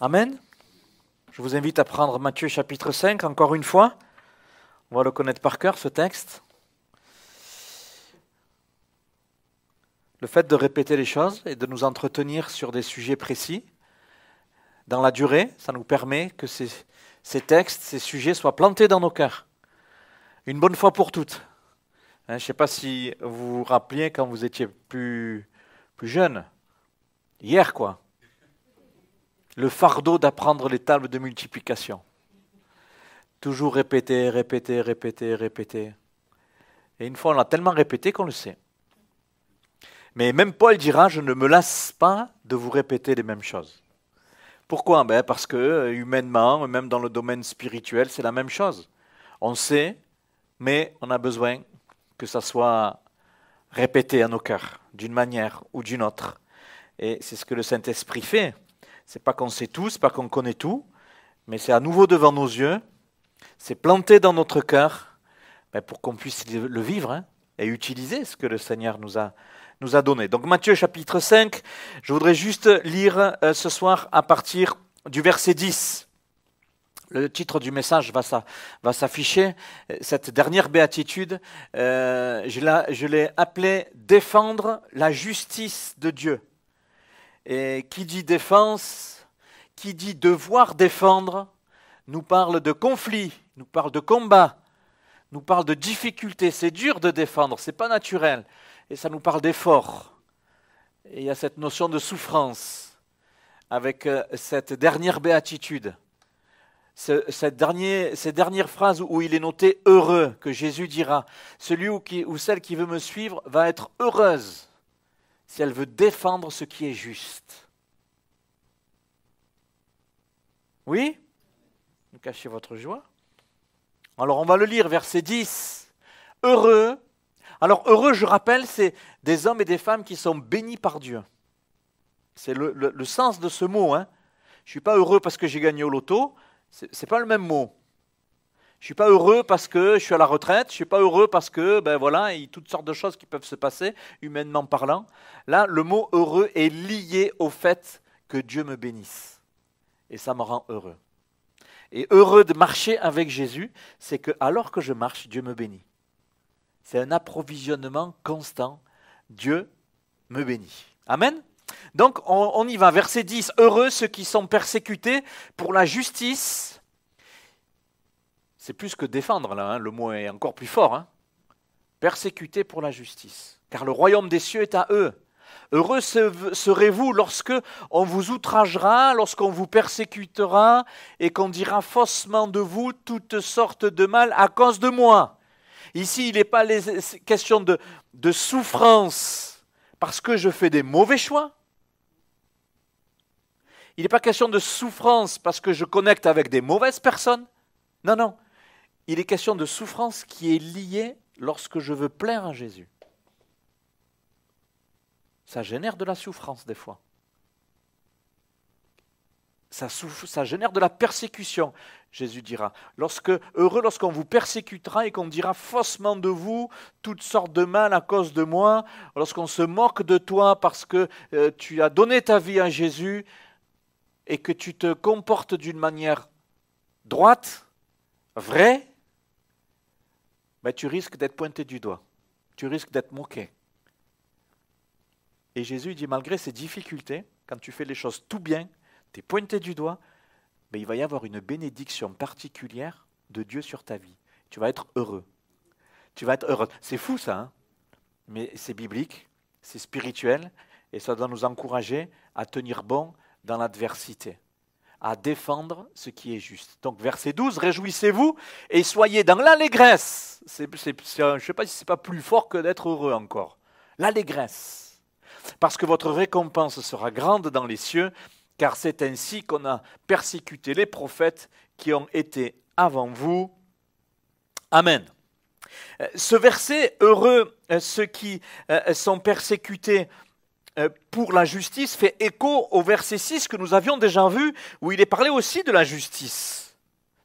Amen. Je vous invite à prendre Matthieu chapitre 5, encore une fois. On va le connaître par cœur, ce texte. Le fait de répéter les choses et de nous entretenir sur des sujets précis, dans la durée, ça nous permet que ces textes, ces sujets soient plantés dans nos cœurs. Une bonne fois pour toutes. Je ne sais pas si vous vous rappeliez quand vous étiez plus jeune. Hier, quoi. Le fardeau d'apprendre les tables de multiplication. Toujours répéter, répéter, répéter, répéter. Et une fois, on l'a tellement répété qu'on le sait. Mais même Paul dira, je ne me lasse pas de vous répéter les mêmes choses. Pourquoi? Parce que humainement, même dans le domaine spirituel, c'est la même chose. On sait, mais on a besoin que ça soit répété à nos cœurs, d'une manière ou d'une autre. Et c'est ce que le Saint-Esprit fait. C'est pas qu'on sait tout, c'est pas qu'on connaît tout, mais c'est à nouveau devant nos yeux, c'est planté dans notre cœur, pour qu'on puisse le vivre et utiliser ce que le Seigneur nous a donné. Donc Matthieu chapitre 5, je voudrais juste lire ce soir à partir du verset 10. Le titre du message va s'afficher. Cette dernière béatitude, je l'ai appelée « Défendre la justice de Dieu ». Et qui dit défense, qui dit devoir défendre, nous parle de conflit, nous parle de combat, nous parle de difficulté. C'est dur de défendre, c'est pas naturel. Et ça nous parle d'effort. Et il y a cette notion de souffrance avec cette dernière béatitude. Ces dernières phrases où il est noté « heureux » que Jésus dira. Celui ou celle qui veut me suivre va être heureuse si elle veut défendre ce qui est juste. Oui? Ne cachez votre joie. Alors on va le lire, verset 10. Heureux. Alors heureux, je rappelle, c'est des hommes et des femmes qui sont bénis par Dieu. C'est le sens de ce mot. Je ne suis pas heureux parce que j'ai gagné au loto. Ce n'est pas le même mot. Je ne suis pas heureux parce que je suis à la retraite, je ne suis pas heureux parce que, il y a toutes sortes de choses qui peuvent se passer, humainement parlant. Là, le mot heureux est lié au fait que Dieu me bénisse. Et ça me rend heureux. Et heureux de marcher avec Jésus, c'est que alors que je marche, Dieu me bénit. C'est un approvisionnement constant. Dieu me bénit. Amen. Donc, on y va. Verset 10. Heureux ceux qui sont persécutés pour la justice. C'est plus que défendre, là, le mot est encore plus fort. Persécutés pour la justice, car le royaume des cieux est à eux. Heureux serez-vous lorsque on vous outragera, lorsqu'on vous persécutera et qu'on dira faussement de vous toutes sortes de mal à cause de moi. Ici, il n'est pas question de souffrance parce que je fais des mauvais choix. Il n'est pas question de souffrance parce que je connecte avec des mauvaises personnes. Non, non. Il est question de souffrance qui est liée lorsque je veux plaire à Jésus. Ça génère de la souffrance des fois. Ça génère de la persécution, Jésus dira. Heureux lorsqu'on vous persécutera et qu'on dira faussement de vous toutes sortes de mal à cause de moi, lorsqu'on se moque de toi parce que tu as donné ta vie à Jésus et que tu te comportes d'une manière droite, vraie, tu risques d'être pointé du doigt. Tu risques d'être moqué. Et Jésus dit, malgré ces difficultés, quand tu fais les choses tout bien, tu es pointé du doigt, il va y avoir une bénédiction particulière de Dieu sur ta vie. Tu vas être heureux. Tu vas être heureux. C'est fou ça, mais c'est biblique, c'est spirituel, et ça doit nous encourager à tenir bon dans l'adversité, à défendre ce qui est juste. Donc verset 12, réjouissez-vous et soyez dans l'allégresse. Je ne sais pas si ce n'est pas plus fort que d'être heureux encore. L'allégresse. Parce que votre récompense sera grande dans les cieux, car c'est ainsi qu'on a persécuté les prophètes qui ont été avant vous. Amen. Ce verset, heureux ceux qui sont persécutés pour la justice, fait écho au verset 6 que nous avions déjà vu, où il est parlé aussi de la justice.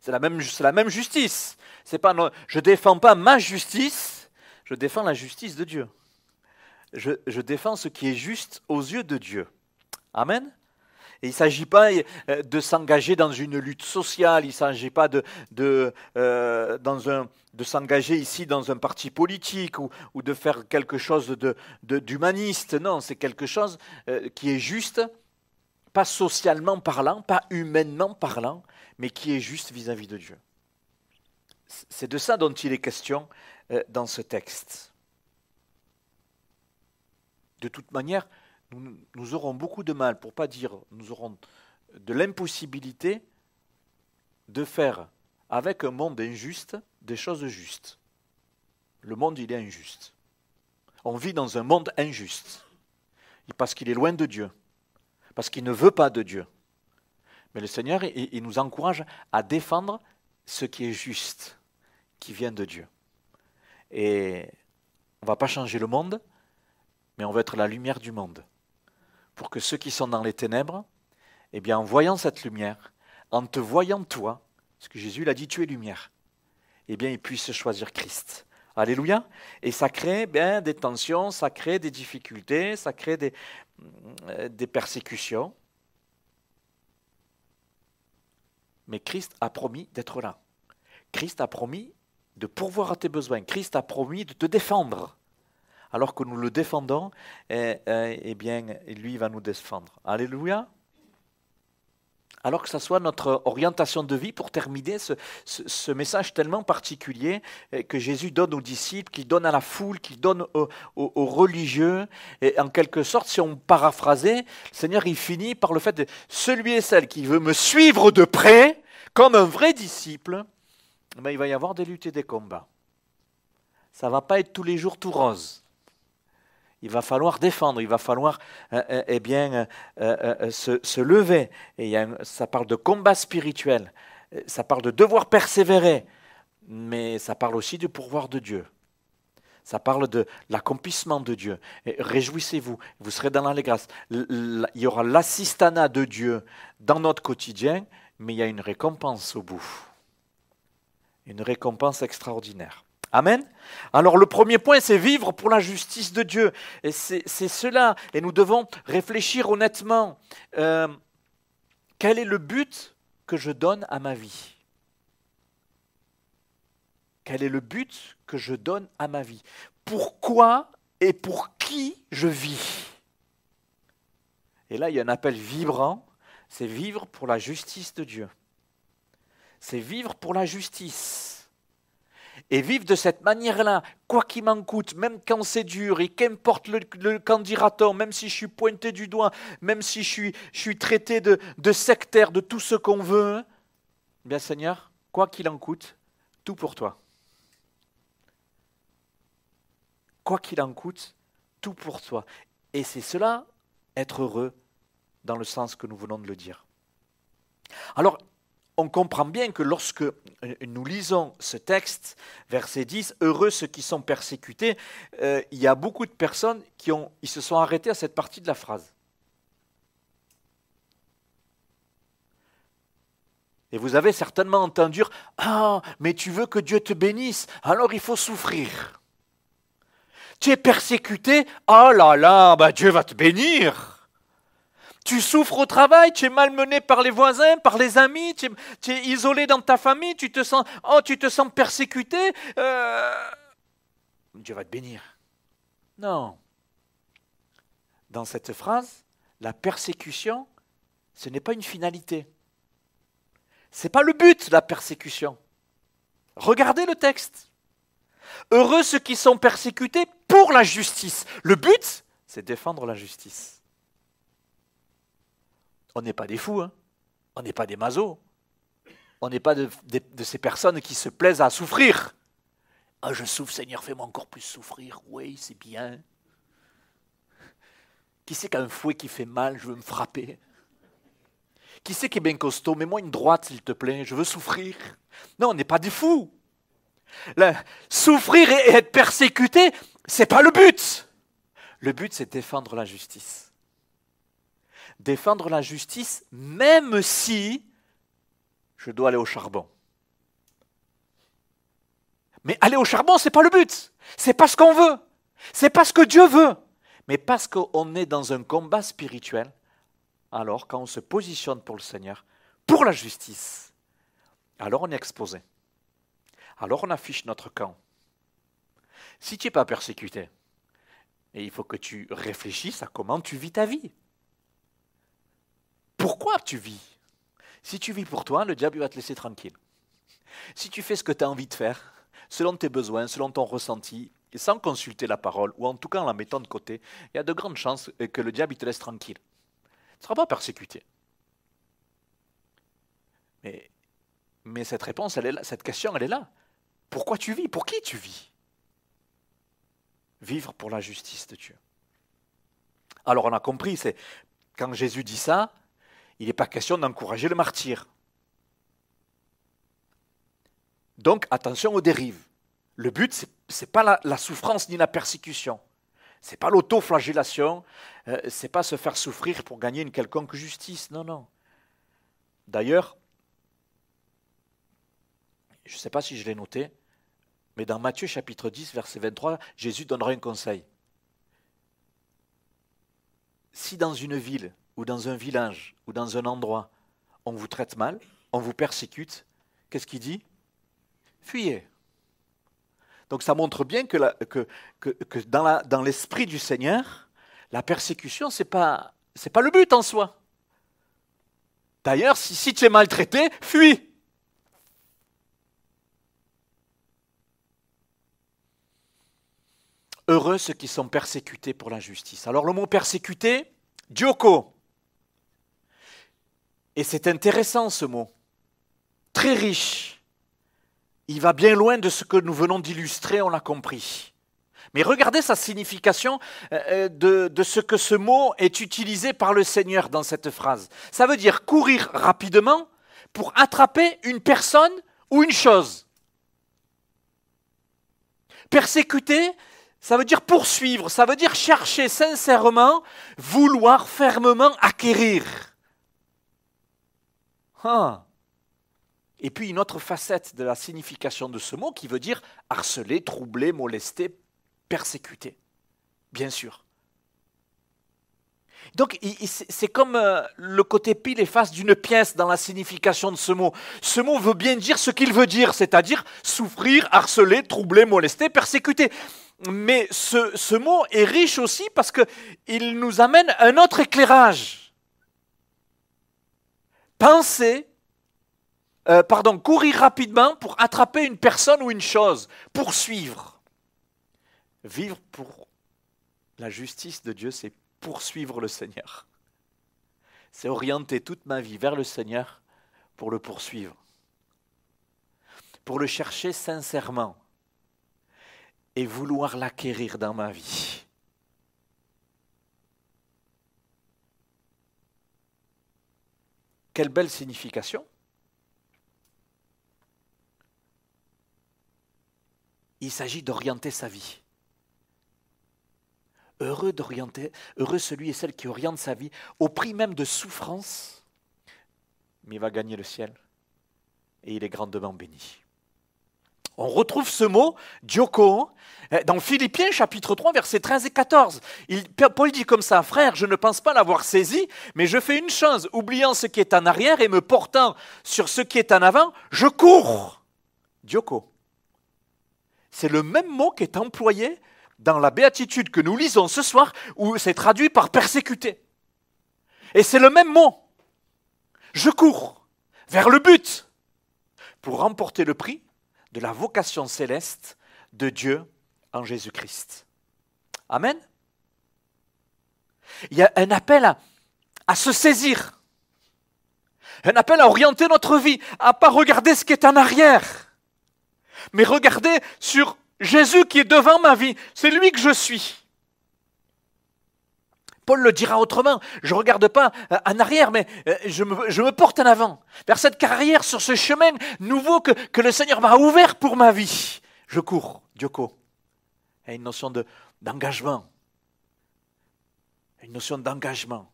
C'est la même justice. C'est pas, non, je ne défends pas ma justice, je défends la justice de Dieu. Je défends ce qui est juste aux yeux de Dieu. Amen. Et il ne s'agit pas de s'engager dans une lutte sociale, il ne s'agit pas de s'engager ici dans un parti politique ou de faire quelque chose d'humaniste. Non, c'est quelque chose qui est juste, pas socialement parlant, pas humainement parlant, mais qui est juste vis-à-vis de Dieu. C'est de ça dont il est question dans ce texte. De toute manière, nous aurons beaucoup de mal, pour ne pas dire nous aurons de l'impossibilité de faire avec un monde injuste des choses justes. Le monde, il est injuste. On vit dans un monde injuste parce qu'il est loin de Dieu, parce qu'il ne veut pas de Dieu. Mais le Seigneur, il nous encourage à défendre ce qui est juste, qui vient de Dieu. Et on ne va pas changer le monde, mais on va être la lumière du monde. Pour que ceux qui sont dans les ténèbres, eh bien, en voyant cette lumière, en te voyant toi, parce que Jésus l'a dit, tu es lumière, eh bien, ils puissent choisir Christ. Alléluia. Et ça crée des tensions, ça crée des difficultés, ça crée des persécutions. Mais Christ a promis d'être là. Christ a promis de pourvoir à tes besoins. Christ a promis de te défendre. Alors que nous le défendons, eh bien, lui va nous défendre. Alléluia. Alors que ça soit notre orientation de vie pour terminer ce message tellement particulier que Jésus donne aux disciples, qu'il donne à la foule, qu'il donne aux religieux. Et en quelque sorte, si on paraphrasait, le Seigneur il finit par le fait de celui et celle qui veut me suivre de près, comme un vrai disciple, ben, il va y avoir des luttes et des combats. Ça ne va pas être tous les jours tout rose. Il va falloir défendre, il va falloir se lever. Et ça parle de combat spirituel, ça parle de devoir persévérer, mais ça parle aussi du pourvoir de Dieu. Ça parle de l'accomplissement de Dieu. Et réjouissez-vous, vous serez dans l'allégresse. Il y aura l'assistanat de Dieu dans notre quotidien, mais il y a une récompense au bout. Une récompense extraordinaire. Amen. Alors le premier point, c'est vivre pour la justice de Dieu. Et c'est cela. Et nous devons réfléchir honnêtement. Quel est le but que je donne à ma vie? Quel est le but que je donne à ma vie? Pourquoi et pour qui je vis? Et là, il y a un appel vibrant. C'est vivre pour la justice de Dieu. C'est vivre pour la justice. Et vivre de cette manière-là, quoi qu'il m'en coûte, même quand c'est dur, et qu'importe le qu'en dira-t-on, même si je suis pointé du doigt, même si je suis traité de sectaire, de tout ce qu'on veut, bien Seigneur, quoi qu'il en coûte, tout pour toi. Quoi qu'il en coûte, tout pour toi. Et c'est cela, être heureux, dans le sens que nous venons de le dire. Alors, on comprend bien que lorsque nous lisons ce texte, verset 10, « Heureux ceux qui sont persécutés », il y a beaucoup de personnes ils se sont arrêtés à cette partie de la phrase. Et vous avez certainement entendu « Ah, mais tu veux que Dieu te bénisse, alors il faut souffrir. Tu es persécuté, oh là là, bah Dieu va te bénir. » Tu souffres au travail, tu es malmené par les voisins, par les amis, tu es isolé dans ta famille, tu te sens persécuté, Dieu va te bénir. Non. Dans cette phrase, la persécution, ce n'est pas une finalité. Ce n'est pas le but, la persécution. Regardez le texte. Heureux ceux qui sont persécutés pour la justice. Le but, c'est défendre la justice. On n'est pas des fous, hein. On n'est pas des masos. On n'est pas de ces personnes qui se plaisent à souffrir. Ah, je souffre, Seigneur, fais-moi encore plus souffrir. Oui, c'est bien. Qui c'est qui a un fouet qui fait mal, je veux me frapper. Qui c'est qui est bien costaud, mets-moi une droite, s'il te plaît, je veux souffrir. Non, on n'est pas des fous. Souffrir et être persécuté, c'est pas le but. Le but, c'est défendre la justice. Défendre la justice, même si je dois aller au charbon. Mais aller au charbon, ce n'est pas le but. Ce n'est pas ce qu'on veut. Ce n'est pas ce que Dieu veut. Mais parce qu'on est dans un combat spirituel, alors quand on se positionne pour le Seigneur, pour la justice, alors on est exposé. Alors on affiche notre camp. Si tu n'es pas persécuté, et il faut que tu réfléchisses à comment tu vis ta vie. Pourquoi tu vis? Si tu vis pour toi, le diable va te laisser tranquille. Si tu fais ce que tu as envie de faire, selon tes besoins, selon ton ressenti, et sans consulter la parole, ou en tout cas en la mettant de côté, il y a de grandes chances que le diable il te laisse tranquille. Tu ne seras pas persécuté. Mais cette réponse, elle est là, cette question, elle est là. Pourquoi tu vis? Pour qui tu vis? Vivre pour la justice de Dieu. Alors on a compris, c'est quand Jésus dit ça, il n'est pas question d'encourager le martyr. Donc attention aux dérives. Le but, ce n'est pas la souffrance ni la persécution. Ce n'est pas l'autoflagellation, ce n'est pas se faire souffrir pour gagner une quelconque justice. Non, non. D'ailleurs, je ne sais pas si je l'ai noté, mais dans Matthieu chapitre 10, verset 23, Jésus donnera un conseil. Si dans une ville, ou dans un village, ou dans un endroit, on vous traite mal, on vous persécute, qu'est-ce qu'il dit? Fuyez. Donc ça montre bien que dans l'esprit du Seigneur, la persécution, c'est pas le but en soi. D'ailleurs, si tu es maltraité, fuis. Heureux ceux qui sont persécutés pour la justice. Alors le mot persécuté, dioko. Et c'est intéressant ce mot, très riche. Il va bien loin de ce que nous venons d'illustrer, on l'a compris. Mais regardez sa signification de ce que ce mot est utilisé par le Seigneur dans cette phrase. Ça veut dire courir rapidement pour attraper une personne ou une chose. Persécuter, ça veut dire poursuivre, ça veut dire chercher sincèrement, vouloir fermement acquérir. Ah. Et puis une autre facette de la signification de ce mot qui veut dire harceler, troubler, molester, persécuter. Bien sûr. Donc c'est comme le côté pile et face d'une pièce dans la signification de ce mot. Ce mot veut bien dire ce qu'il veut dire, c'est-à-dire souffrir, harceler, troubler, molester, persécuter. Mais ce mot est riche aussi parce qu'il nous amène un autre éclairage. Courir rapidement pour attraper une personne ou une chose, poursuivre. Vivre pour la justice de Dieu, c'est poursuivre le Seigneur. C'est orienter toute ma vie vers le Seigneur pour le poursuivre. Pour le chercher sincèrement et vouloir l'acquérir dans ma vie. Quelle belle signification! Il s'agit d'orienter sa vie. Heureux celui et celle qui oriente sa vie au prix même de souffrance, mais il va gagner le ciel et il est grandement béni. On retrouve ce mot, dioko, dans Philippiens chapitre 3, versets 13 et 14. Paul dit comme ça, « Frère, je ne pense pas l'avoir saisi, mais je fais une chose, oubliant ce qui est en arrière et me portant sur ce qui est en avant, je cours. » Dioko. C'est le même mot qui est employé dans la béatitude que nous lisons ce soir, où c'est traduit par persécuter. Et c'est le même mot. Je cours vers le but pour remporter le prix de la vocation céleste de Dieu en Jésus-Christ. Amen. Il y a un appel à se saisir, un appel à orienter notre vie, à ne pas regarder ce qui est en arrière, mais regarder sur Jésus qui est devant ma vie, c'est lui que je suis. Paul le dira autrement, je ne regarde pas en arrière, mais je me porte en avant, vers cette carrière, sur ce chemin nouveau que le Seigneur m'a ouvert pour ma vie. Je cours, dioko. Il y a une notion d'engagement. Une notion d'engagement.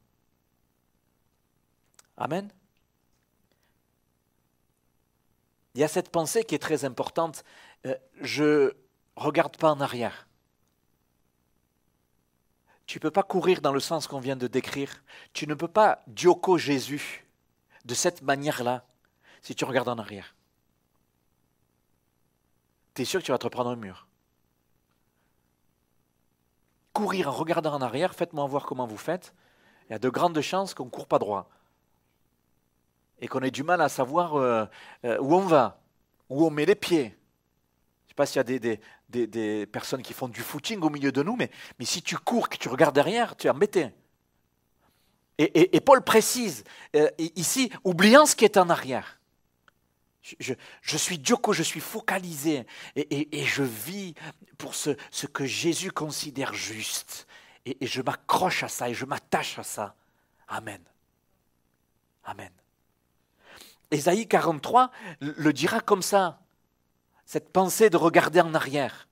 Amen. Il y a cette pensée qui est très importante. Je ne regarde pas en arrière. Tu ne peux pas courir dans le sens qu'on vient de décrire. Tu ne peux pas dioko Jésus de cette manière-là si tu regardes en arrière. Tu es sûr que tu vas te prendre un mur. Courir en regardant en arrière, faites-moi voir comment vous faites. Il y a de grandes chances qu'on ne court pas droit. Et qu'on ait du mal à savoir où on va, où on met les pieds. Je ne sais pas s'il y a des personnes qui font du footing au milieu de nous, mais si tu cours, que tu regardes derrière, tu es embêté. Et Paul précise ici, oubliant ce qui est en arrière. Je suis dioko, je suis focalisé et je vis pour ce que Jésus considère juste. Et je m'accroche à ça et je m'attache à ça. Amen. Amen. Ésaïe 43 le dira comme ça, cette pensée de regarder en arrière.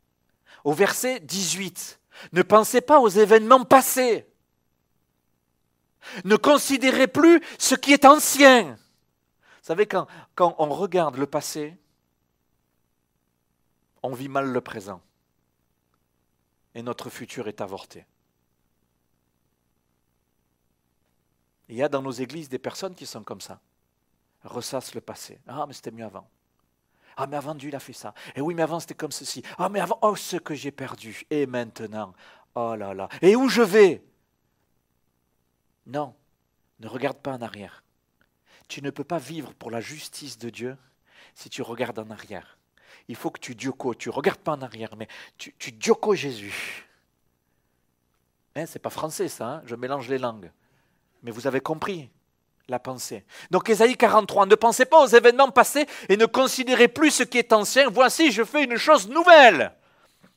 Au verset 18, ne pensez pas aux événements passés. Ne considérez plus ce qui est ancien. Vous savez, quand on regarde le passé, on vit mal le présent. Et notre futur est avorté. Il y a dans nos églises des personnes qui sont comme ça. Ressassent le passé. Ah, mais c'était mieux avant. Ah, mais avant Dieu, il a fait ça. Et oui, mais avant, c'était comme ceci. Ah, mais avant, oh, ce que j'ai perdu. Et maintenant, oh là là. Et où je vais? Non, ne regarde pas en arrière. Tu ne peux pas vivre pour la justice de Dieu si tu regardes en arrière. Il faut que tu dioko, tu ne regardes pas en arrière, mais tu dioko Jésus. Hein, c'est pas français ça, hein, je mélange les langues. Mais vous avez compris la pensée. Donc Ésaïe 43, ne pensez pas aux événements passés et ne considérez plus ce qui est ancien. Voici, je fais une chose nouvelle.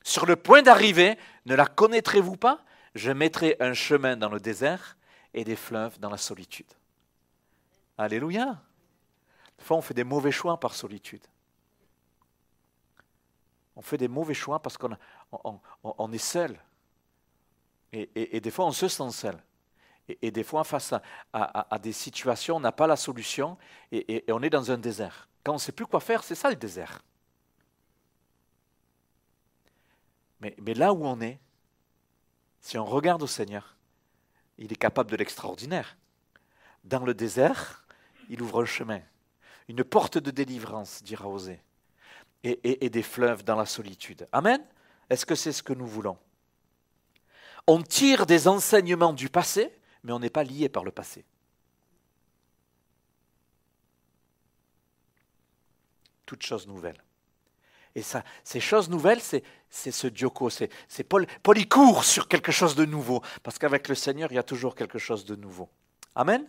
Sur le point d'arriver, ne la connaîtrez-vous pas? Je mettrai un chemin dans le désert et des fleuves dans la solitude. Alléluia. Des fois, on fait des mauvais choix par solitude. On fait des mauvais choix parce qu'on est seul. Et des fois, on se sent seul. Et des fois, face à des situations, on n'a pas la solution et on est dans un désert. Quand on ne sait plus quoi faire, c'est ça le désert. Mais là où on est, si on regarde au Seigneur, il est capable de l'extraordinaire. Dans le désert, il ouvre un chemin, une porte de délivrance, dira Osée, et des fleuves dans la solitude. Amen. Est-ce que c'est ce que nous voulons? On tire des enseignements du passé, mais on n'est pas lié par le passé. Toute chose nouvelle. Et ça, ces choses nouvelles, c'est ce dioko, c'est Paul il court sur quelque chose de nouveau, parce qu'avec le Seigneur, il y a toujours quelque chose de nouveau. Amen.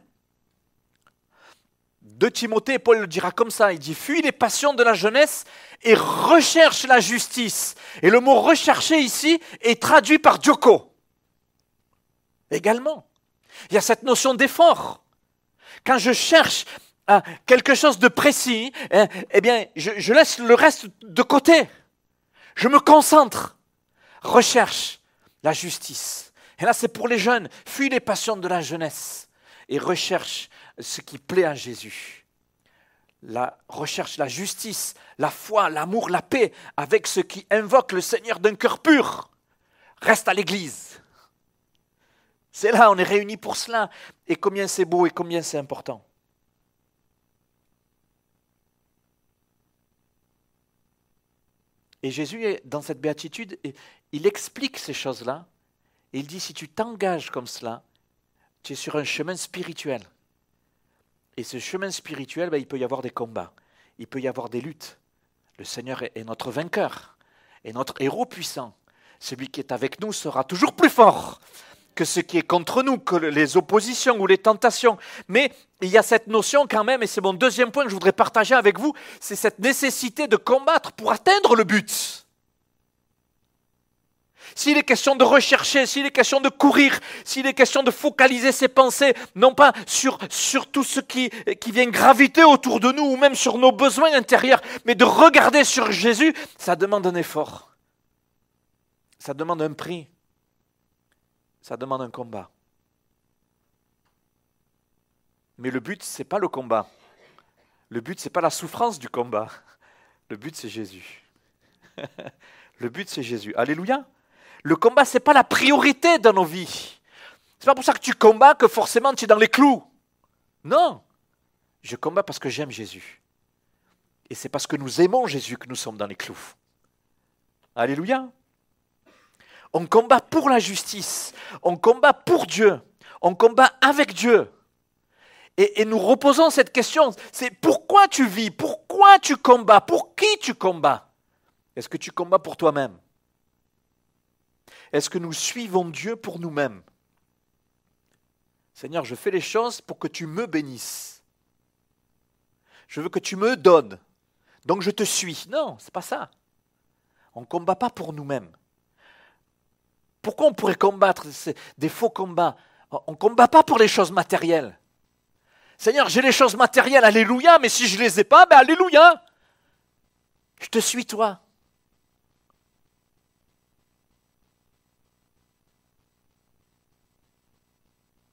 2 Timothée, Paul le dira comme ça, il dit « Fuis les passions de la jeunesse et recherche la justice ». Et le mot « rechercher » ici est traduit par « dioko ». Également, il y a cette notion d'effort. Quand je cherche quelque chose de précis, eh bien, je laisse le reste de côté. Je me concentre, recherche la justice. Et là, c'est pour les jeunes. Fuis les passions de la jeunesse et recherche ce qui plaît à Jésus. Recherche la justice, la foi, l'amour, la paix avec ceux qui invoquent le Seigneur d'un cœur pur. Reste à l'église. C'est là, on est réunis pour cela. Et combien c'est beau et combien c'est important. Et Jésus, dans cette béatitude, il explique ces choses-là. Et il dit, si tu t'engages comme cela, tu es sur un chemin spirituel. Et ce chemin spirituel, il peut y avoir des combats. Il peut y avoir des luttes. Le Seigneur est notre vainqueur. Et notre héros puissant. Celui qui est avec nous sera toujours plus fort que ce qui est contre nous, que les oppositions ou les tentations. Mais il y a cette notion quand même, et c'est mon deuxième point que je voudrais partager avec vous, c'est cette nécessité de combattre pour atteindre le but. S'il est question de rechercher, s'il est question de courir, s'il est question de focaliser ses pensées, non pas sur tout ce qui vient graviter autour de nous, ou même sur nos besoins intérieurs, mais de regarder sur Jésus, ça demande un effort. Ça demande un prix. Ça demande un combat. Mais le but, ce n'est pas le combat. Le but, ce n'est pas la souffrance du combat. Le but, c'est Jésus. Le but, c'est Jésus. Alléluia. Le combat, ce n'est pas la priorité dans nos vies. Ce n'est pas pour ça que tu combats que forcément tu es dans les clous. Non. Je combats parce que j'aime Jésus. Et c'est parce que nous aimons Jésus que nous sommes dans les clous. Alléluia. On combat pour la justice. On combat pour Dieu. On combat avec Dieu. Et nous reposons cette question, c'est pourquoi tu vis, pourquoi tu combats, pour qui tu combats? Est-ce que tu combats pour toi-même? Est-ce que nous suivons Dieu pour nous-mêmes? Seigneur, je fais les choses pour que tu me bénisses. Je veux que tu me donnes. Donc je te suis. Non, c'est pas ça. On ne combat pas pour nous-mêmes. Pourquoi on pourrait combattre des faux combats? On ne combat pas pour les choses matérielles. Seigneur, j'ai les choses matérielles, alléluia, mais si je ne les ai pas, ben alléluia. Je te suis toi.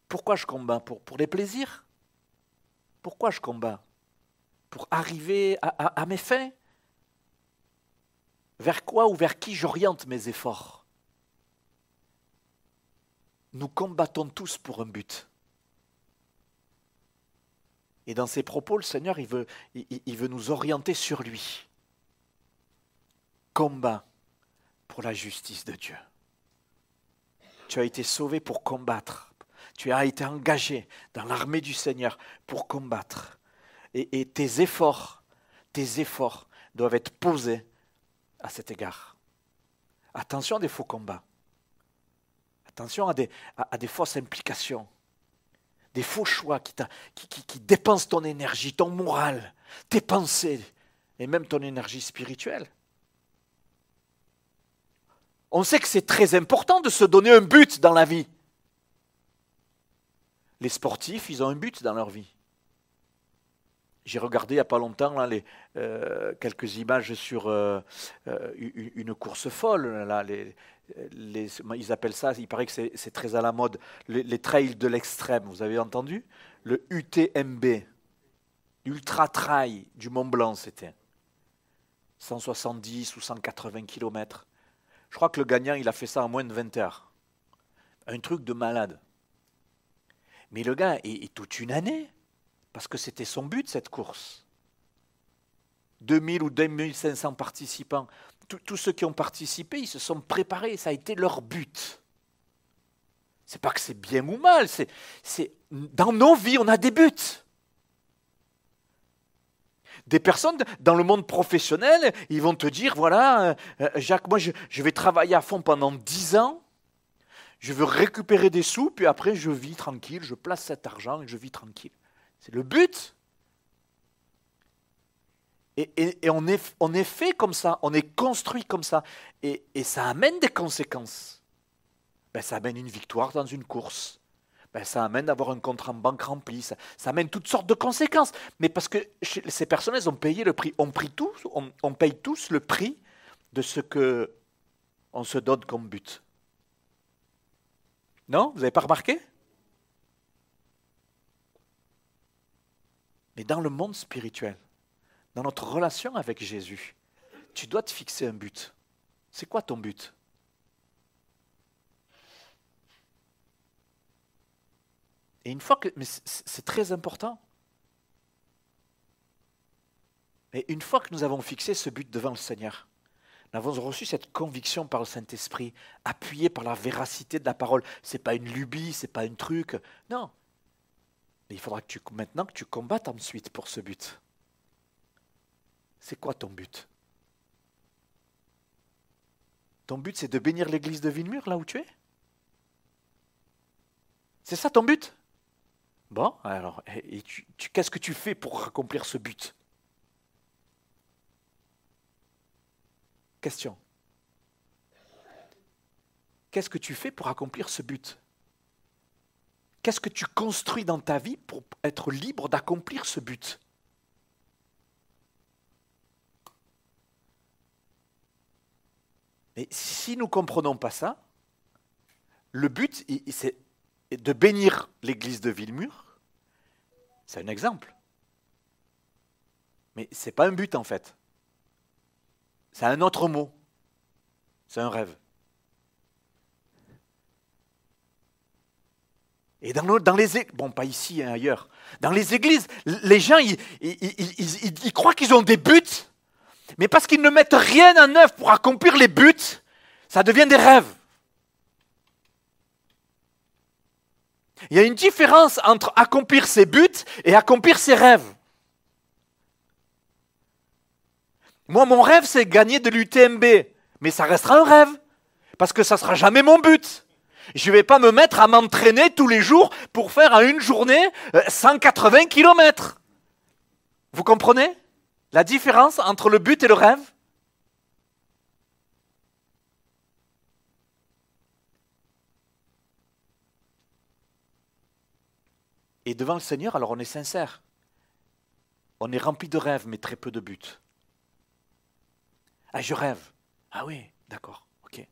Pourquoi je combats? Pour les plaisirs? Pourquoi je combats? Pour arriver à mes fins? Vers quoi ou vers qui j'oriente mes efforts? Nous combattons tous pour un but. Et dans ses propos, le Seigneur, il veut nous orienter sur lui. Combat pour la justice de Dieu. Tu as été sauvé pour combattre. Tu as été engagé dans l'armée du Seigneur pour combattre. Et tes efforts doivent être posés à cet égard. Attention à des faux combats. Attention à des fausses implications. Des faux choix qui dépensent ton énergie, ton moral, tes pensées et même ton énergie spirituelle. On sait que c'est très important de se donner un but dans la vie. Les sportifs, ils ont un but dans leur vie. J'ai regardé il n'y a pas longtemps là, quelques images sur une course folle. Là, ils appellent ça, il paraît que c'est très à la mode, les trails de l'extrême. Vous avez entendu? Le UTMB, l'Ultra Trail du Mont Blanc, c'était 170 ou 180 km. Je crois que le gagnant, il a fait ça en moins de 20 heures. Un truc de malade. Mais le gars est toute une année. Parce que c'était son but, cette course. 2000 ou 2500 participants. Tous ceux qui ont participé, ils se sont préparés. Ça a été leur but. C'est pas que c'est bien ou mal. Dans nos vies, on a des buts. Des personnes dans le monde professionnel, ils vont te dire, voilà, Jacques, moi je vais travailler à fond pendant 10 ans. Je veux récupérer des sous, puis après je vis tranquille. Je place cet argent et je vis tranquille. C'est le but. Et on est fait comme ça, on est construit comme ça. Et ça amène des conséquences. Ben, ça amène une victoire dans une course. Ben, ça amène d'avoir un compte en banque rempli. Ça amène toutes sortes de conséquences. Mais parce que ces personnes, elles ont payé le prix. On paye tous le prix de ce qu'on se donne comme but. Non? Vous n'avez pas remarqué? Mais dans le monde spirituel, dans notre relation avec Jésus, tu dois te fixer un but. C'est quoi ton but? Et une fois que, mais c'est très important. Et une fois que nous avons fixé ce but devant le Seigneur, nous avons reçu cette conviction par le Saint-Esprit, appuyée par la véracité de la parole. Ce n'est pas une lubie, ce n'est pas un truc. Non. Mais il faudra maintenant que tu combattes ensuite pour ce but. C'est quoi ton but? Ton but, c'est de bénir l'église de Villemur, là où tu es? C'est ça ton but? Bon, alors, qu'est-ce que tu fais pour accomplir ce but? Question. Qu'est-ce que tu fais pour accomplir ce but? Qu'est-ce que tu construis dans ta vie pour être libre d'accomplir ce but? Mais si nous ne comprenons pas ça, le but, c'est de bénir l'église de Villemur. C'est un exemple. Mais ce n'est pas un but en fait. C'est un autre mot. C'est un rêve. Et dans les églises, bon, pas ici, hein, ailleurs, dans les églises, les gens, ils croient qu'ils ont des buts, mais parce qu'ils ne mettent rien en œuvre pour accomplir les buts, ça devient des rêves. Il y a une différence entre accomplir ses buts et accomplir ses rêves. Moi, mon rêve, c'est gagner de l'UTMB, mais ça restera un rêve, parce que ça ne sera jamais mon but. Je ne vais pas me mettre à m'entraîner tous les jours pour faire en une journée 180 km. Vous comprenez la différence entre le but et le rêve? Et devant le Seigneur, alors on est sincère. On est rempli de rêves, mais très peu de buts. Ah, je rêve. Ah oui, d'accord, ok.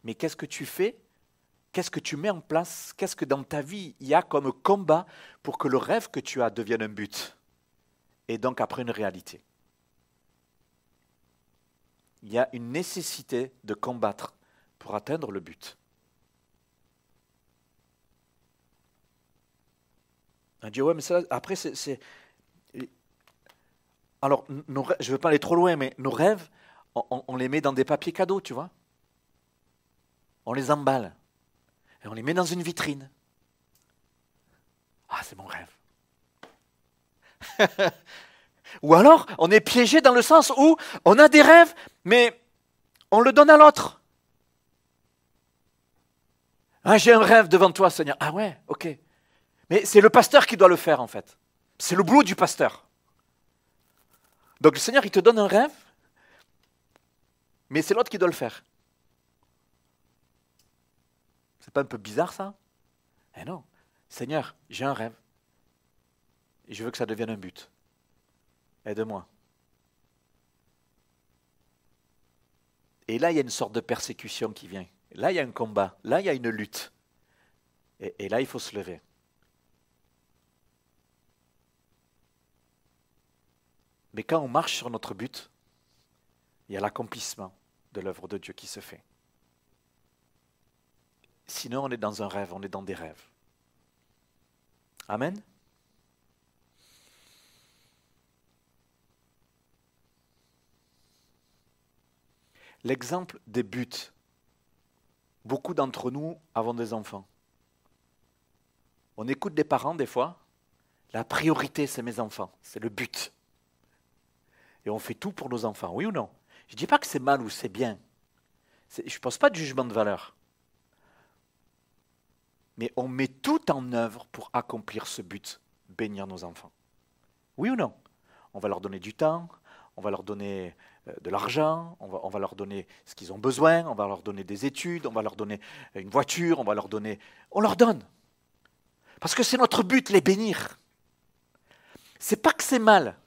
Mais qu'est-ce que tu fais? Qu'est-ce que tu mets en place? Qu'est-ce que dans ta vie il y a comme combat pour que le rêve que tu as devienne un but? Et donc après une réalité. Il y a une nécessité de combattre pour atteindre le but. On dit, ouais, mais ça, après, c'est... Alors, je ne veux pas aller trop loin, mais nos rêves, on les met dans des papiers cadeaux, tu vois. On les emballe. Et on les met dans une vitrine. Ah, c'est mon rêve. Ou alors, on est piégé dans le sens où on a des rêves, mais on le donne à l'autre. Ah, j'ai un rêve devant toi, Seigneur. Ah ouais, ok. Mais c'est le pasteur qui doit le faire, en fait. C'est le boulot du pasteur. Donc le Seigneur, il te donne un rêve, mais c'est l'autre qui doit le faire. C'est pas un peu bizarre, ça? Eh non. Seigneur, j'ai un rêve. Et je veux que ça devienne un but. Aide-moi. Et là, il y a une sorte de persécution qui vient. Là, il y a un combat. Là, il y a une lutte. Et là, il faut se lever. Mais quand on marche sur notre but, il y a l'accomplissement de l'œuvre de Dieu qui se fait. Sinon, on est dans un rêve, on est dans des rêves. Amen. L'exemple des buts. Beaucoup d'entre nous avons des enfants. On écoute des parents des fois. La priorité, c'est mes enfants. C'est le but. Et on fait tout pour nos enfants, oui ou non? Je ne dis pas que c'est mal ou c'est bien. Je ne pose pas de jugement de valeur. Mais on met tout en œuvre pour accomplir ce but, bénir nos enfants. Oui ou non? On va leur donner du temps, on va leur donner de l'argent, on va leur donner ce qu'ils ont besoin, on va leur donner des études, on va leur donner une voiture, on va leur donner... On leur donne. Parce que c'est notre but, les bénir. C'est pas que c'est mal,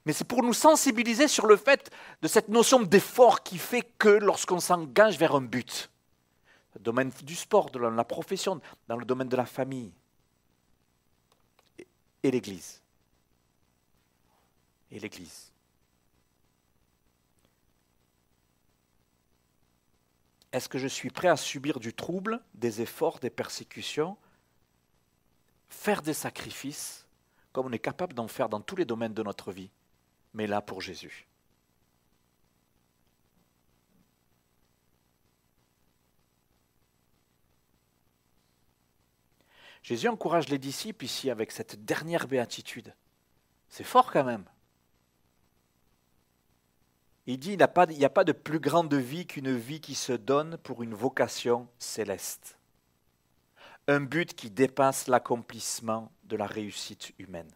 mais c'est pour nous sensibiliser sur le fait de cette notion d'effort qui fait que lorsqu'on s'engage vers un but, dans le domaine du sport, dans la profession, dans le domaine de la famille et l'Église. Et l'Église. Est-ce que je suis prêt à subir du trouble, des efforts, des persécutions, faire des sacrifices, comme on est capable d'en faire dans tous les domaines de notre vie, mais là pour Jésus? Jésus encourage les disciples ici avec cette dernière béatitude. C'est fort quand même. Il dit, il n'y a pas de plus grande vie qu'une vie qui se donne pour une vocation céleste. Un but qui dépasse l'accomplissement de la réussite humaine.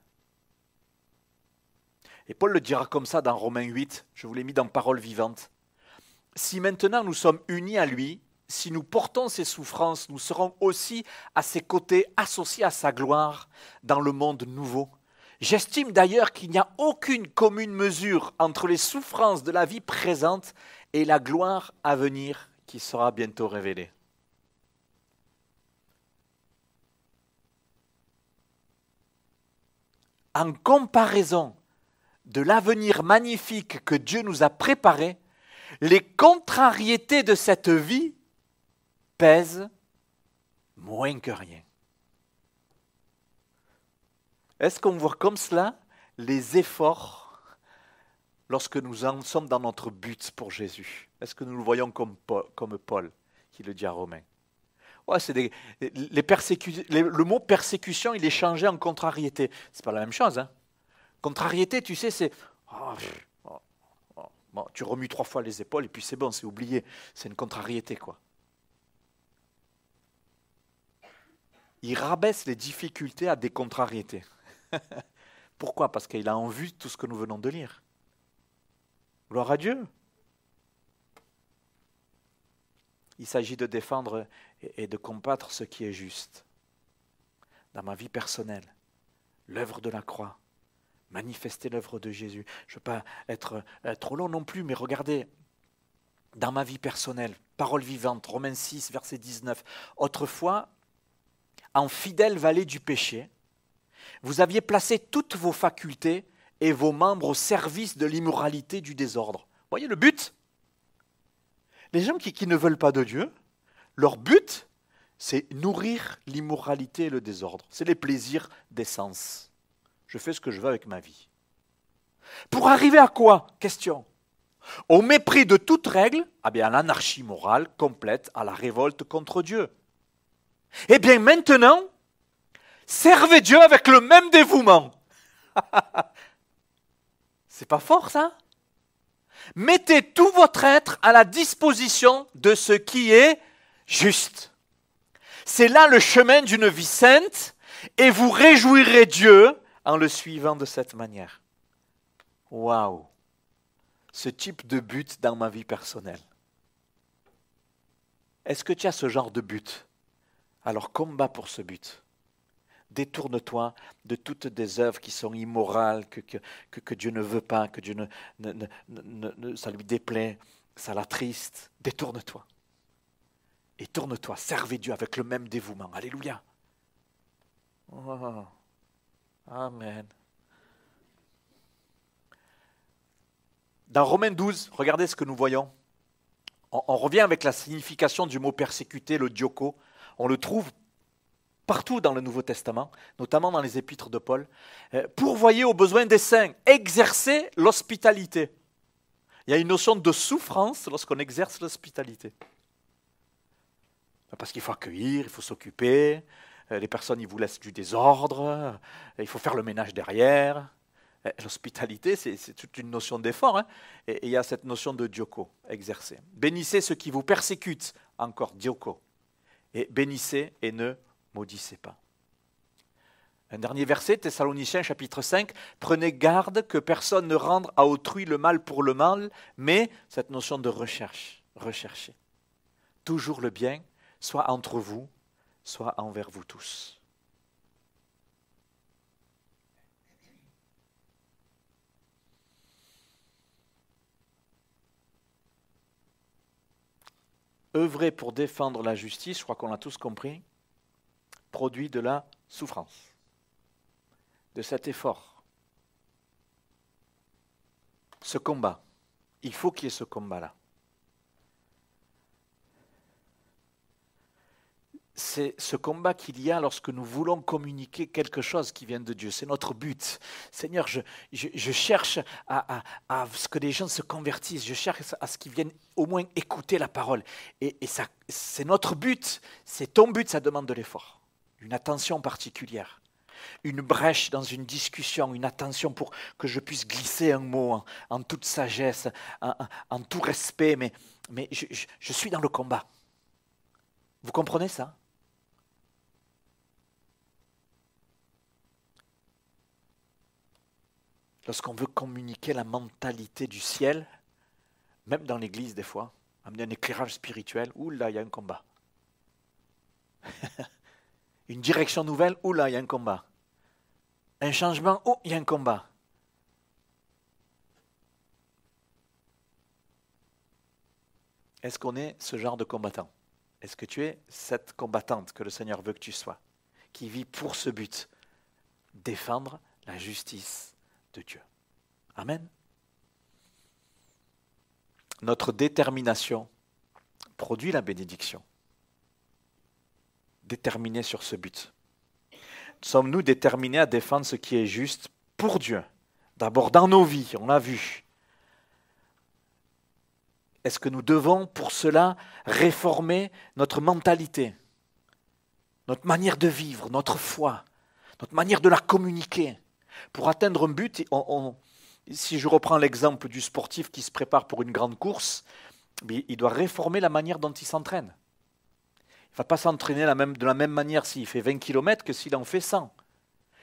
Et Paul le dira comme ça dans Romains 8, je vous l'ai mis dans Parole vivante. Si maintenant nous sommes unis à lui, si nous portons ses souffrances, nous serons aussi à ses côtés, associés à sa gloire dans le monde nouveau. J'estime d'ailleurs qu'il n'y a aucune commune mesure entre les souffrances de la vie présente et la gloire à venir qui sera bientôt révélée. En comparaison de l'avenir magnifique que Dieu nous a préparé, les contrariétés de cette vie pèsent moins que rien. Est-ce qu'on voit comme cela les efforts lorsque nous en sommes dans notre but pour Jésus? Est-ce que nous le voyons comme Paul qui le dit à Romains? Ouais, le mot persécution, il est changé en contrariété. C'est pas la même chose. Hein. Contrariété, tu sais, c'est bon, tu remues 3 fois les épaules et puis c'est bon, c'est oublié. C'est une contrariété, quoi. Il rabaisse les difficultés à des contrariétés. Pourquoi? Parce qu'il a en vue tout ce que nous venons de lire. Gloire à Dieu. Il s'agit de défendre et de combattre ce qui est juste. Dans ma vie personnelle, l'œuvre de la croix, manifester l'œuvre de Jésus. Je ne veux pas être trop long non plus, mais regardez, dans ma vie personnelle, parole vivante, Romains 6, verset 19. Autrefois, en fidèle valet du péché, vous aviez placé toutes vos facultés et vos membres au service de l'immoralité du désordre. Voyez le but? Les gens qui ne veulent pas de Dieu, leur but, c'est nourrir l'immoralité et le désordre. C'est les plaisirs des sens. Je fais ce que je veux avec ma vie. Pour arriver à quoi? Question. Au mépris de toute règle, à l'anarchie morale complète, à la révolte contre Dieu. Eh bien maintenant, servez Dieu avec le même dévouement. C'est pas fort ça? Mettez tout votre être à la disposition de ce qui est juste. C'est là le chemin d'une vie sainte et vous réjouirez Dieu en le suivant de cette manière. Waouh! Ce type de but dans ma vie personnelle. Est-ce que tu as ce genre de but? Alors combat pour ce but. Détourne-toi de toutes des œuvres qui sont immorales, que Dieu ne veut pas, que Dieu ça lui déplaît, ça l'attriste. Détourne-toi. Et tourne-toi, servez Dieu avec le même dévouement. Alléluia. Oh. Amen. Dans Romains 12, regardez ce que nous voyons. On revient avec la signification du mot persécuté, le dioko. On le trouve partout dans le Nouveau Testament, notamment dans les épîtres de Paul. Pourvoyez aux besoins des saints, exercez l'hospitalité. Il y a une notion de souffrance lorsqu'on exerce l'hospitalité. Parce qu'il faut accueillir, il faut s'occuper, les personnes ils vous laissent du désordre, il faut faire le ménage derrière. L'hospitalité, c'est toute une notion d'effort. Hein, et il y a cette notion de dioko, exercer. Bénissez ceux qui vous persécutent, encore dioko. Et bénissez et ne maudissez pas. Un dernier verset, Thessaloniciens chapitre 5, prenez garde que personne ne rende à autrui le mal pour le mal, mais cette notion de recherche, rechercher. Toujours le bien, soit entre vous, soit envers vous tous. Œuvrer pour défendre la justice, je crois qu'on l'a tous compris, produit de la souffrance, de cet effort. Ce combat, il faut qu'il y ait ce combat-là. C'est ce combat qu'il y a lorsque nous voulons communiquer quelque chose qui vient de Dieu. C'est notre but. Seigneur, je cherche à ce que les gens se convertissent. Je cherche à ce qu'ils viennent au moins écouter la parole. Et ça, c'est notre but. C'est ton but, ça demande de l'effort. Une attention particulière. Une brèche dans une discussion, une attention pour que je puisse glisser un mot en toute sagesse, en tout respect. Mais je suis dans le combat. Vous comprenez ça? Lorsqu'on veut communiquer la mentalité du ciel, même dans l'église des fois, amener un éclairage spirituel, là, il y a un combat. Une direction nouvelle, là, il y a un combat. Un changement, il y a un combat. Est-ce qu'on est ce genre de combattant? Est-ce que tu es cette combattante que le Seigneur veut que tu sois, qui vit pour ce but, défendre la justice de Dieu. Amen. Notre détermination produit la bénédiction. déterminés sur ce but? Sommes-nous déterminés à défendre ce qui est juste pour Dieu? D'abord dans nos vies, on l'a vu. Est-ce que nous devons pour cela réformer notre mentalité, notre manière de vivre, notre foi, notre manière de la communiquer? Pour atteindre un but, si je reprends l'exemple du sportif qui se prépare pour une grande course, il doit réformer la manière dont il s'entraîne. Il ne va pas s'entraîner de la même manière s'il fait 20 km que s'il en fait 100.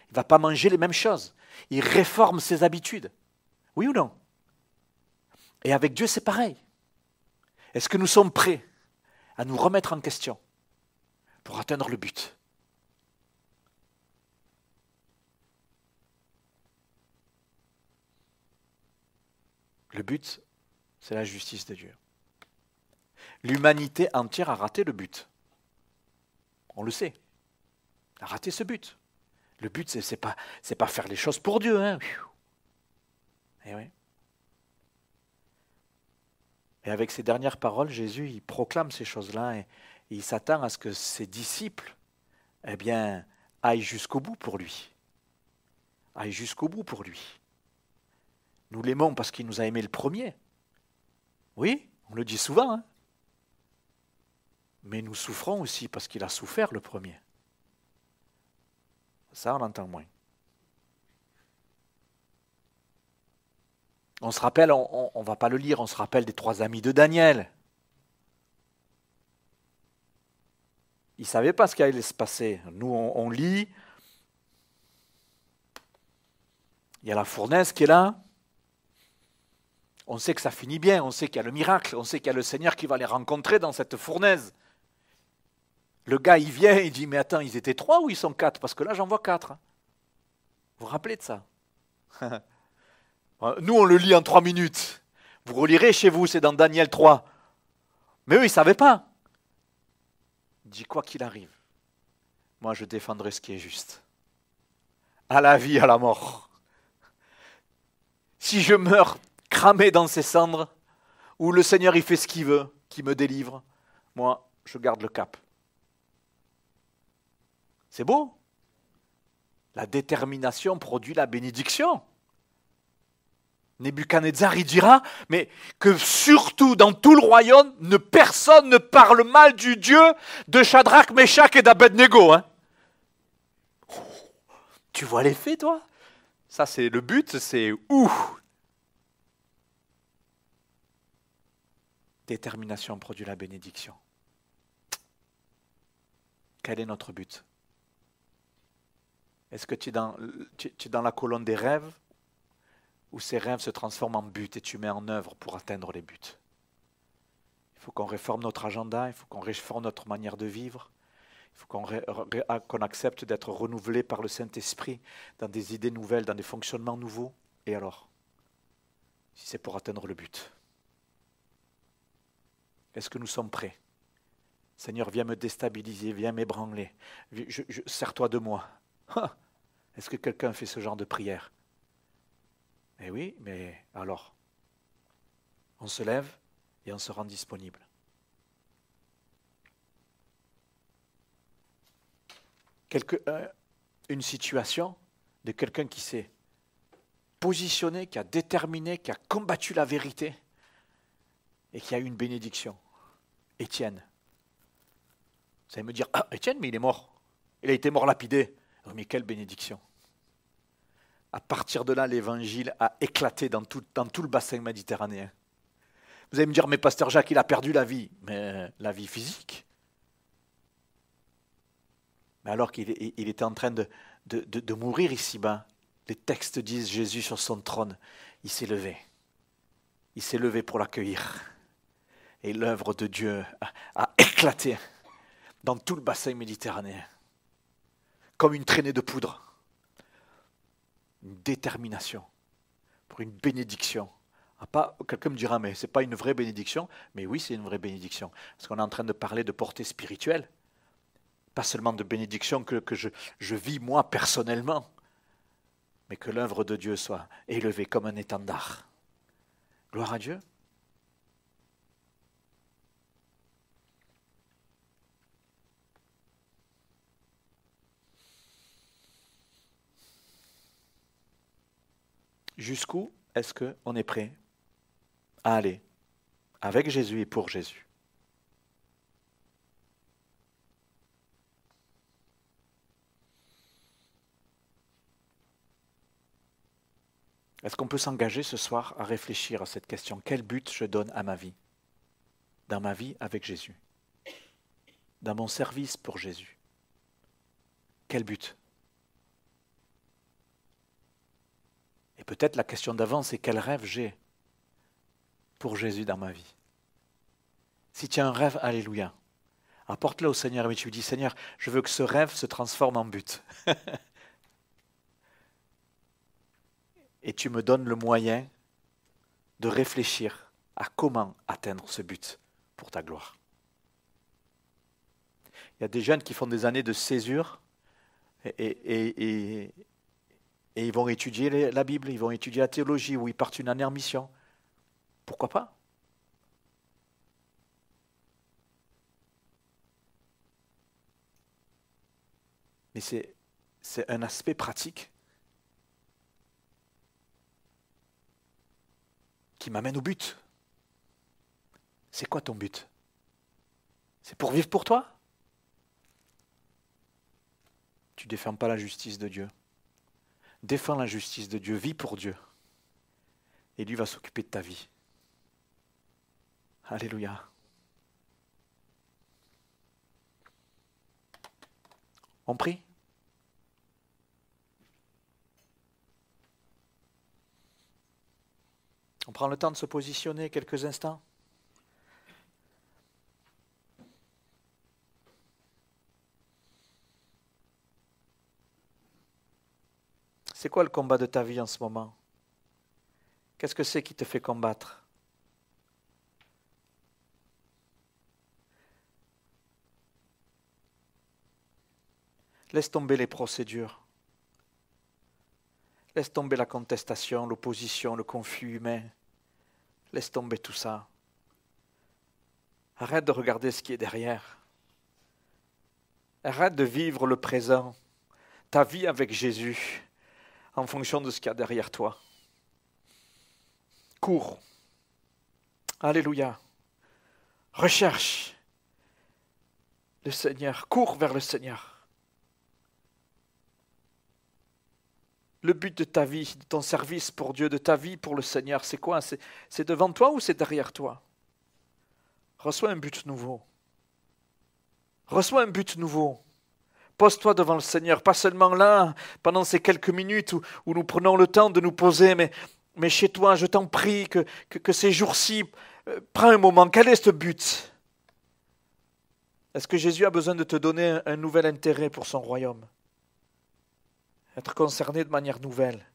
Il ne va pas manger les mêmes choses. Il réforme ses habitudes. Oui ou non? Et avec Dieu, c'est pareil. Est-ce que nous sommes prêts à nous remettre en question pour atteindre le but? Le but, c'est la justice de Dieu. L'humanité entière a raté le but. On le sait. A raté ce but. Le but, c'est pas faire les choses pour Dieu. Hein. Et oui. Et avec ces dernières paroles, Jésus, il proclame ces choses-là et il s'attend à ce que ses disciples, eh bien, aillent jusqu'au bout pour lui. Aillent jusqu'au bout pour lui. Nous l'aimons parce qu'il nous a aimés le premier. Oui, on le dit souvent. Hein. Mais nous souffrons aussi parce qu'il a souffert le premier. Ça, on l'entend moins. On se rappelle, on ne va pas le lire, on se rappelle des 3 amis de Daniel. Ils ne savaient pas ce qui allait se passer. Nous, on lit. Il y a la fournaise qui est là. On sait que ça finit bien, on sait qu'il y a le miracle, on sait qu'il y a le Seigneur qui va les rencontrer dans cette fournaise. Le gars, il vient, il dit, mais attends, ils étaient 3 ou ils sont 4? Parce que là, j'en vois 4. Vous vous rappelez de ça? Nous, on le lit en 3 minutes. Vous relirez chez vous, c'est dans Daniel 3. Mais eux, ils ne savaient pas. Il dit, quoi qu'il arrive, moi, je défendrai ce qui est juste. À la vie, à la mort. Si je meurs cramé dans ses cendres, ou le Seigneur, il fait ce qu'il veut, qu'il me délivre, moi, je garde le cap. C'est beau. La détermination produit la bénédiction. Nebuchadnezzar, il dira, mais que surtout dans tout le royaume, personne ne parle mal du Dieu de Shadrach, Meshach et d'Abednego. Hein. Tu vois l'effet, toi? Ça, c'est le but, c'est où? Détermination produit la bénédiction. Quel est notre but? Est-ce que tu es dans la colonne des rêves où ces rêves se transforment en buts et tu mets en œuvre pour atteindre les buts? Il faut qu'on réforme notre agenda, il faut qu'on réforme notre manière de vivre, il faut qu'on accepte d'être renouvelé par le Saint-Esprit dans des idées nouvelles, dans des fonctionnements nouveaux. Et alors, si c'est pour atteindre le but, est-ce que nous sommes prêts? Seigneur, viens me déstabiliser, viens m'ébranler, sers-toi de moi. Est-ce que quelqu'un fait ce genre de prière? Eh oui, mais alors, on se lève et on se rend disponible. Une situation de quelqu'un qui s'est positionné, qui a déterminé, qui a combattu la vérité et qui a eu une bénédiction. Étienne. Vous allez me dire, ah, Étienne, mais il est mort. Il a été mort lapidé. Oh, mais quelle bénédiction. À partir de là, l'évangile a éclaté dans tout le bassin méditerranéen. Vous allez me dire, mais pasteur Jacques, il a perdu la vie. Mais la vie physique. Mais alors qu'il était en train de mourir ici-bas, les textes disent, Jésus sur son trône, il s'est levé. Il s'est levé pour l'accueillir. Et l'œuvre de Dieu a éclaté dans tout le bassin méditerranéen. Comme une traînée de poudre. Une détermination pour une bénédiction. Quelqu'un me dira, mais ce n'est pas une vraie bénédiction. Mais oui, c'est une vraie bénédiction. Parce qu'on est en train de parler de portée spirituelle. Pas seulement de bénédiction que je vis moi personnellement, mais que l'œuvre de Dieu soit élevée comme un étendard. Gloire à Dieu. Jusqu'où est-ce qu'on est prêt à aller avec Jésus et pour Jésus? Est-ce qu'on peut s'engager ce soir à réfléchir à cette question? Quel but je donne à ma vie? Dans ma vie avec Jésus? Dans mon service pour Jésus? Quel but? Et peut-être la question d'avant, c'est quel rêve j'ai pour Jésus dans ma vie? Si tu as un rêve, alléluia, apporte-le au Seigneur et tu lui dis, Seigneur, je veux que ce rêve se transforme en but. Et tu me donnes le moyen de réfléchir à comment atteindre ce but pour ta gloire. Il y a des jeunes qui font des années de césure et ils vont étudier la Bible, ils vont étudier la théologie ou ils partent une année en mission. Pourquoi pas? Mais c'est un aspect pratique qui m'amène au but. C'est quoi ton but? C'est pour vivre pour toi? Tu ne défends pas la justice de Dieu. Défends la justice de Dieu, vis pour Dieu. Et lui va s'occuper de ta vie. Alléluia. On prie? On prend le temps de se positionner quelques instants. C'est quoi le combat de ta vie en ce moment? Qu'est-ce que c'est qui te fait combattre? Laisse tomber les procédures. Laisse tomber la contestation, l'opposition, le conflit humain. Laisse tomber tout ça. Arrête de regarder ce qui est derrière. Arrête de vivre le présent, ta vie avec Jésus, en fonction de ce qu'il y a derrière toi. Cours. Alléluia. Recherche le Seigneur. Cours vers le Seigneur. Le but de ta vie, de ton service pour Dieu, de ta vie pour le Seigneur, c'est quoi? C'est devant toi ou c'est derrière toi? Reçois un but nouveau. Reçois un but nouveau. Pose-toi devant le Seigneur, pas seulement là, pendant ces quelques minutes où nous prenons le temps de nous poser, mais chez toi, je t'en prie que ces jours-ci, prends un moment. Quel est ce but? Est-ce que Jésus a besoin de te donner un nouvel intérêt pour son royaume? Être concerné de manière nouvelle.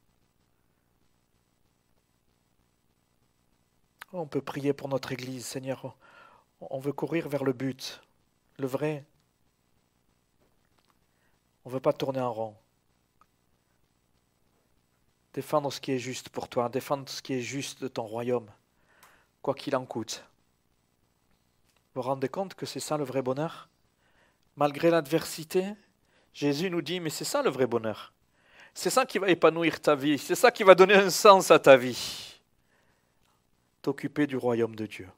On peut prier pour notre Église, Seigneur. On veut courir vers le but, le vrai. On ne veut pas tourner en rond. Défendre ce qui est juste pour toi, défendre ce qui est juste de ton royaume, quoi qu'il en coûte. Vous vous rendez compte que c'est ça le vrai bonheur? Malgré l'adversité, Jésus nous dit, mais c'est ça le vrai bonheur. C'est ça qui va épanouir ta vie, c'est ça qui va donner un sens à ta vie. T'occuper du royaume de Dieu.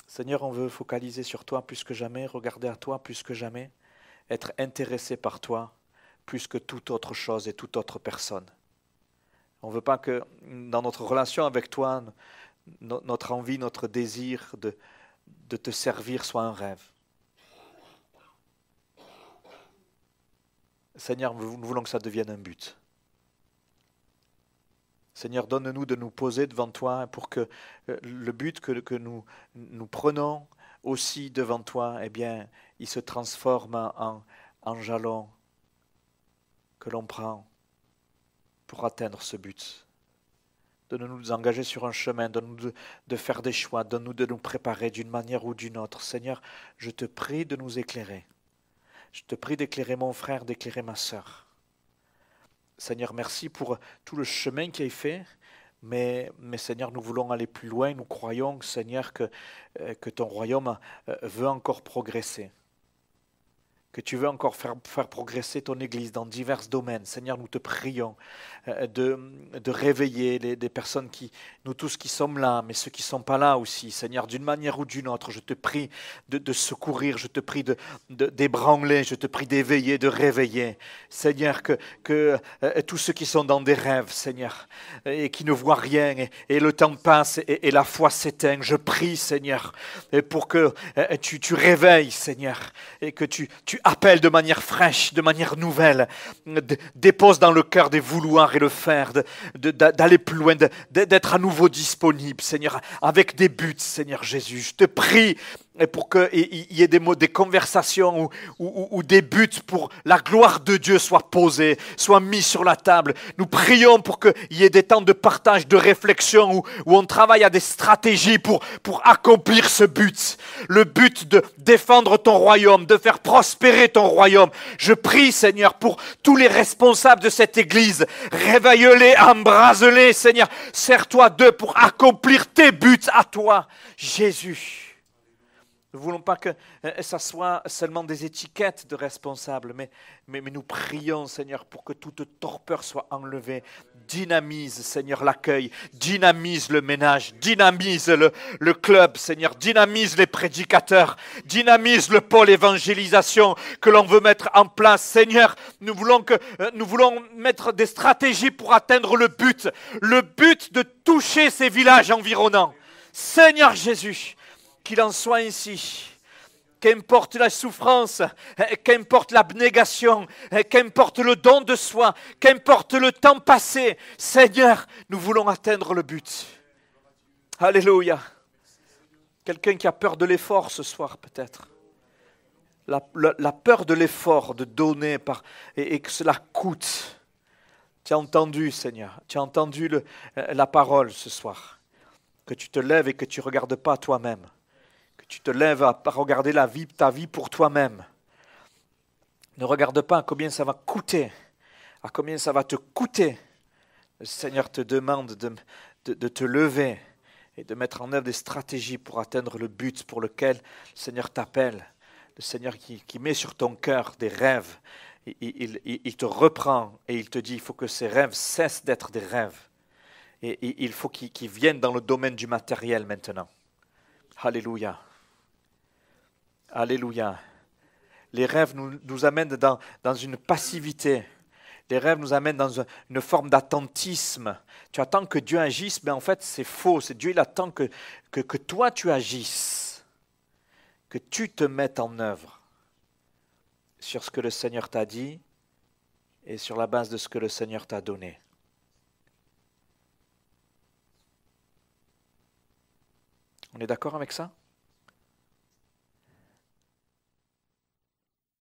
Seigneur, on veut focaliser sur toi plus que jamais, regarder à toi plus que jamais, être intéressé par toi plus que toute autre chose et toute autre personne. On ne veut pas que dans notre relation avec toi, notre envie, notre désir de te servir soit un rêve. Seigneur, nous voulons que ça devienne un but. Seigneur, donne-nous de nous poser devant toi pour que le but que nous prenons aussi devant toi, eh bien, il se transforme en jalon que l'on prend pour atteindre ce but. Donne-nous de nous engager sur un chemin, donne-nous de faire des choix, donne-nous de nous préparer d'une manière ou d'une autre. Seigneur, je te prie de nous éclairer. Je te prie d'éclairer mon frère, d'éclairer ma sœur. Seigneur, merci pour tout le chemin qui est fait. Mais Seigneur, nous voulons aller plus loin. Nous croyons, Seigneur, que ton royaume veut encore progresser. Que tu veux encore faire progresser ton Église dans divers domaines. Seigneur, nous te prions de réveiller des personnes nous tous qui sommes là, mais ceux qui ne sont pas là aussi. Seigneur, d'une manière ou d'une autre, je te prie de secourir, je te prie d'ébranler, je te prie d'éveiller, de réveiller. Seigneur, que tous ceux qui sont dans des rêves, Seigneur, et qui ne voient rien, et le temps passe, et la foi s'éteint, je prie, Seigneur, pour que tu réveilles, Seigneur, et que tu appelle de manière fraîche, de manière nouvelle, dépose dans le cœur des vouloirs et le faire, d'aller plus loin, d'être à nouveau disponible, Seigneur, avec des buts, Seigneur Jésus. Je te prie pour qu'il y ait des conversations ou des buts pour la gloire de Dieu soient posés, soient mis sur la table. Nous prions pour qu'il y ait des temps de partage, de réflexion, où on travaille à des stratégies pour accomplir ce but. Le but de défendre ton royaume, de faire prospérer ton royaume. Je prie, Seigneur, pour tous les responsables de cette église. Réveille-les, embrase-les, Seigneur. Sers-toi d'eux pour accomplir tes buts à toi, Jésus. Nous ne voulons pas que ça soit seulement des étiquettes de responsables, mais nous prions, Seigneur, pour que toute torpeur soit enlevée. Dynamise, Seigneur, l'accueil, dynamise le ménage, dynamise le club, Seigneur, dynamise les prédicateurs, dynamise le pôle évangélisation que l'on veut mettre en place. Seigneur, nous voulons mettre des stratégies pour atteindre le but de toucher ces villages environnants. Seigneur Jésus, qu'il en soit ainsi. Qu'importe la souffrance, qu'importe l'abnégation, qu'importe le don de soi, qu'importe le temps passé, Seigneur, nous voulons atteindre le but. Alléluia. Quelqu'un qui a peur de l'effort ce soir peut-être. La peur de l'effort, de donner et que cela coûte. Tu as entendu, Seigneur, tu as entendu la parole ce soir. Que tu te lèves et que tu ne regardes pas toi-même. Tu te lèves à regarder ta vie pour toi-même. Ne regarde pas à combien ça va coûter, à combien ça va te coûter. Le Seigneur te demande de te lever et de mettre en œuvre des stratégies pour atteindre le but pour lequel le Seigneur t'appelle. Le Seigneur qui met sur ton cœur des rêves. Il te reprend et il te dit il faut que ces rêves cessent d'être des rêves. Et il faut qu'ils viennent dans le domaine du matériel maintenant. Alléluia. Alléluia. Les rêves nous amènent dans une passivité. Les rêves nous amènent dans une forme d'attentisme. Tu attends que Dieu agisse, mais en fait c'est faux. C'est Dieu, il attend que toi tu agisses. Que tu te mettes en œuvre sur ce que le Seigneur t'a dit et sur la base de ce que le Seigneur t'a donné. On est d'accord avec ça ?